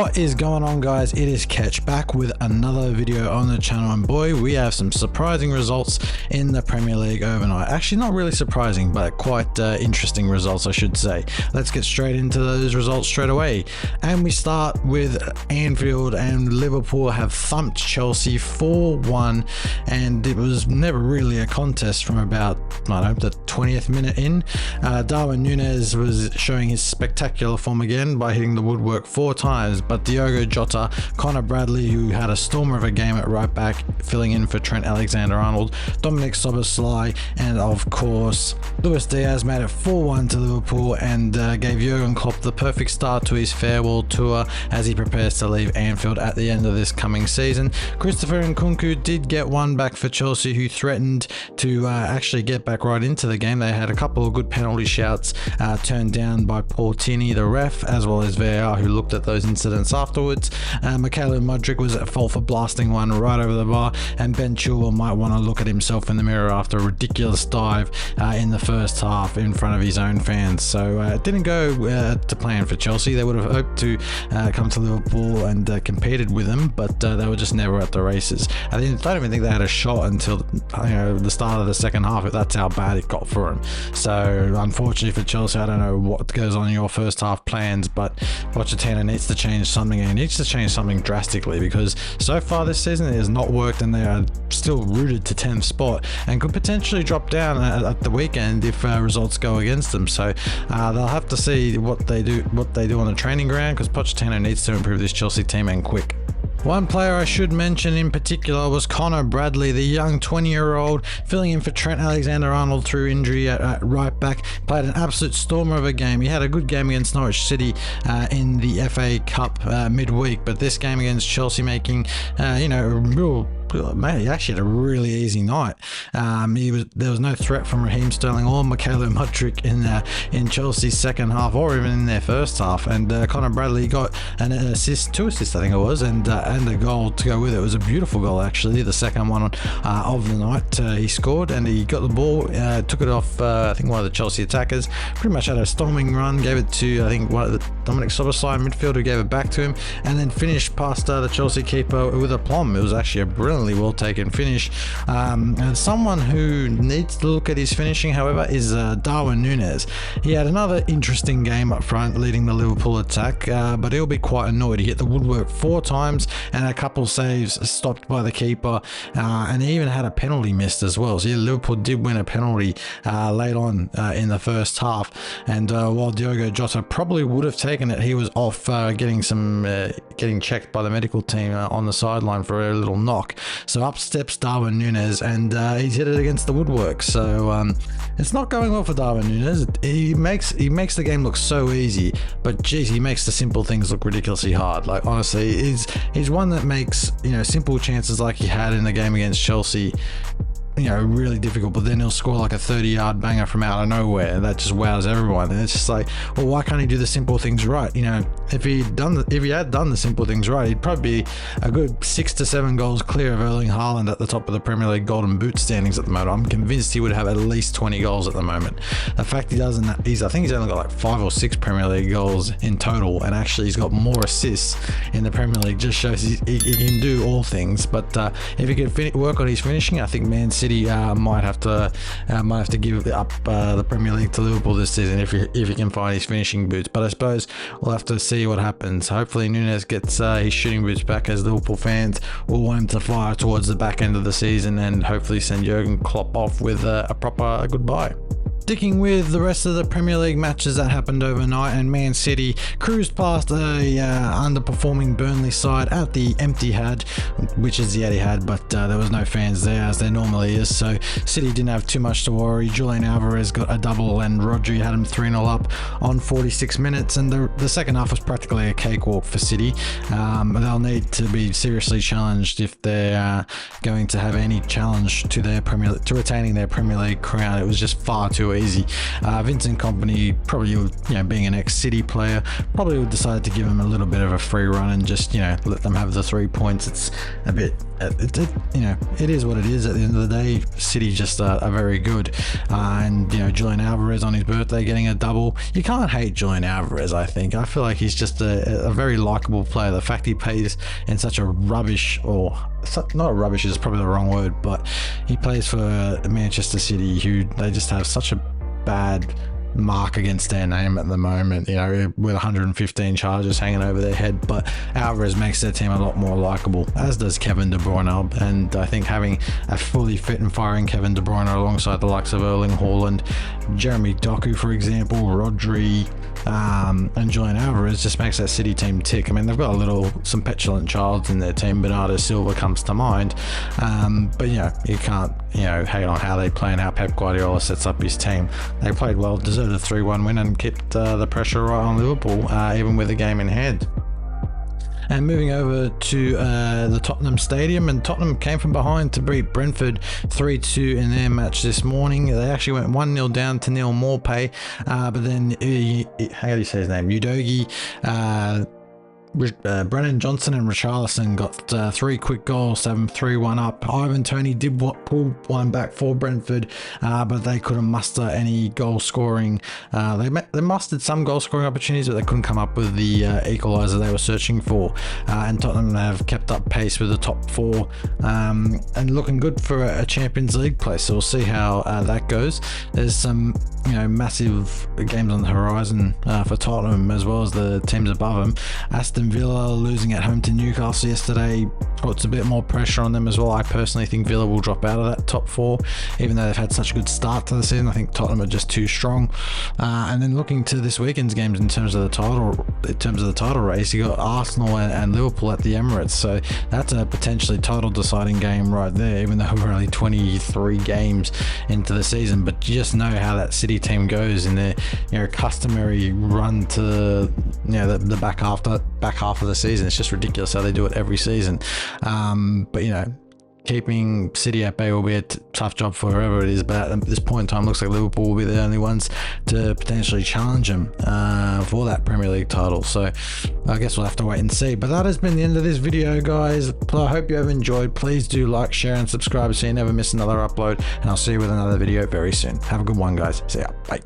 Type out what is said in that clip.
What is going on, guys? It is Ketch back with another video on the channel, and boy, we have some surprising results in the Premier League overnight. Actually, not really surprising, but quite interesting results, I should say. Let's get straight into those results straight away. And we start with Anfield, and Liverpool have thumped Chelsea 4-1, and it was never really a contest from about, I don't know, the 20th minute in. Darwin Núñez was showing his spectacular form again by hitting the woodwork 4 times, but Diogo Jota, Connor Bradley, who had a stormer of a game at right back, filling in for Trent Alexander-Arnold, Dominic Szoboszlai, and of course Luis Diaz made it 4-1 to Liverpool and gave Jurgen Klopp the perfect start to his farewell tour as he prepares to leave Anfield at the end of this coming season. Christopher Nkunku did get one back for Chelsea, who threatened to actually get back right into the game. They had a couple of good penalty shouts turned down by Paul Tierney, the ref, as well as VAR, who looked at those incidents afterwards. Mykhailo Mudryk was at fault for blasting one right over the bar, and Ben Chilwell might want to look at himself in the mirror after a ridiculous dive in the first half in front of his own fans. So it didn't go to plan for Chelsea. They would have hoped to come to Liverpool and competed with them, but they were just never at the races. I don't even think they had a shot until the start of the second half. That's how bad it got for them. So unfortunately for Chelsea, I don't know what goes on in your first half plans, but Pochettino needs to change something, and he needs to change something drastically, because so far this season it has not worked, and they are still rooted to 10th spot and could potentially drop down at the weekend if results go against them. So they'll have to see what they do on the training ground, because Pochettino needs to improve this Chelsea team, and quick. One player I should mention in particular was Connor Bradley, the young 20-year-old filling in for Trent Alexander-Arnold through injury at right back. Played an absolute stormer of a game. He had a good game against Norwich City in the FA Cup midweek, but this game against Chelsea making a real... Mate, he actually had a really easy night. There was no threat from Raheem Sterling or Mykhailo Mudryk in Chelsea's second half, or even in their first half. And Connor Bradley got an assist, 2 assists I think it was, and a goal to go with it. It was a beautiful goal, actually, the second one of the night. He scored, and he got the ball, took it off I think one of the Chelsea attackers, pretty much had a storming run, gave it to I think Dominic Szoboszlai midfielder, who gave it back to him, and then finished past the Chelsea keeper with aplomb. It was actually a brilliant well taken finish. And someone who needs to look at his finishing, however, is Darwin Núñez. He had another interesting game up front leading the Liverpool attack, but he'll be quite annoyed. He hit the woodwork 4 times and a couple saves stopped by the keeper, and he even had a penalty missed as well. So yeah, Liverpool did win a penalty late on in the first half, and while Diogo Jota probably would have taken it, he was off getting checked by the medical team on the sideline for a little knock. So up steps Darwin Núñez, and he's hit it against the woodwork. So it's not going well for Darwin Núñez. He makes the game look so easy, but geez, he makes the simple things look ridiculously hard. Like, honestly, he's one that makes simple chances like he had in the game against Chelsea really difficult, but then he'll score like a 30-yard banger from out of nowhere, and that just wows everyone. And it's just like, well, why can't he do the simple things right? If he had done the simple things right, he'd probably be a good 6 to 7 goals clear of Erling Haaland at the top of the Premier League Golden Boot standings at the moment. I'm convinced he would have at least 20 goals at the moment. The fact he doesn't, I think he's only got like 5 or 6 Premier League goals in total, and actually he's got more assists in the Premier League. Just shows he can do all things. But if he could work on his finishing, I think Man City might have to give up the Premier League to Liverpool this season if he can find his finishing boots. But I suppose we'll have to see what happens. Hopefully Núñez gets his shooting boots back, as Liverpool fans will want him to fire towards the back end of the season, and hopefully send Jurgen Klopp off with a proper goodbye. Sticking with the rest of the Premier League matches that happened overnight, and Man City cruised past a underperforming Burnley side at the Etihad, which is the Etihad, but there was no fans there, as there normally is, so City didn't have too much to worry. Julian Alvarez got a double, and Rodri had him 3-0 up on 46 minutes, and the second half was practically a cakewalk for City. They'll need to be seriously challenged if they're going to have any challenge to retaining their Premier League crown. It was just far too crazy. Vincent Kompany probably, being an ex-City player, probably would decide to give him a little bit of a free run and just, let them have the 3 points. It's a bit, it is what it is. At the end of the day, City just are very good. And Julian Alvarez on his birthday getting a double. You can't hate Julian Alvarez. I feel like he's just a very likable player. The fact he plays in such a rubbish, or not rubbish is probably the wrong word, but he plays for Manchester City, who they just have such a bad mark against their name at the moment, with 115 charges hanging over their head. But Alvarez makes their team a lot more likable, as does Kevin De Bruyne. And I think having a fully fit and firing Kevin De Bruyne alongside the likes of Erling Haaland, Jeremy Doku, for example, Rodri, and Julian Alvarez just makes that City team tick. I mean, they've got some petulant childs in their team. Bernardo Silva comes to mind, but you can't hate on how they play and how Pep Guardiola sets up his team. They played well, deserved a 3-1 win, and kept the pressure right on Liverpool, even with the game in hand. And moving over to the Tottenham Stadium, and Tottenham came from behind to beat Brentford 3-2 in their match this morning. They actually went 1-0 down to Neil Maupay, but then how do you say his name? Udogie, Brennan Johnson and Richarlison got 3 quick goals, 3-1 up. Ivan Toney did pull one back for Brentford, but they couldn't muster any goal scoring. They mustered some goal scoring opportunities, but they couldn't come up with the equaliser they were searching for. And Tottenham have kept up pace with the top 4, and looking good for a Champions League place. So we'll see how that goes. There's some massive games on the horizon for Tottenham, as well as the teams above them. Aston Villa losing at home to Newcastle yesterday puts a bit more pressure on them as well. I personally think Villa will drop out of that top 4, even though they've had such a good start to the season. I think Tottenham are just too strong. And then looking to this weekend's games in terms of the title race, you got Arsenal and Liverpool at the Emirates. So that's a potentially title deciding game right there, even though we're only 23 games into the season. But you just know how that City team goes in their customary run to the back half of the season. It's just ridiculous how they do it every season. But keeping City at bay will be a tough job for whoever it is, but at this point in time, looks like Liverpool will be the only ones to potentially challenge them for that Premier League title. So I guess we'll have to wait and see. But that has been the end of this video, guys. I hope you have enjoyed. Please do like, share, and subscribe so you never miss another upload, and I'll see you with another video very soon. Have a good one, guys. See ya. Bye.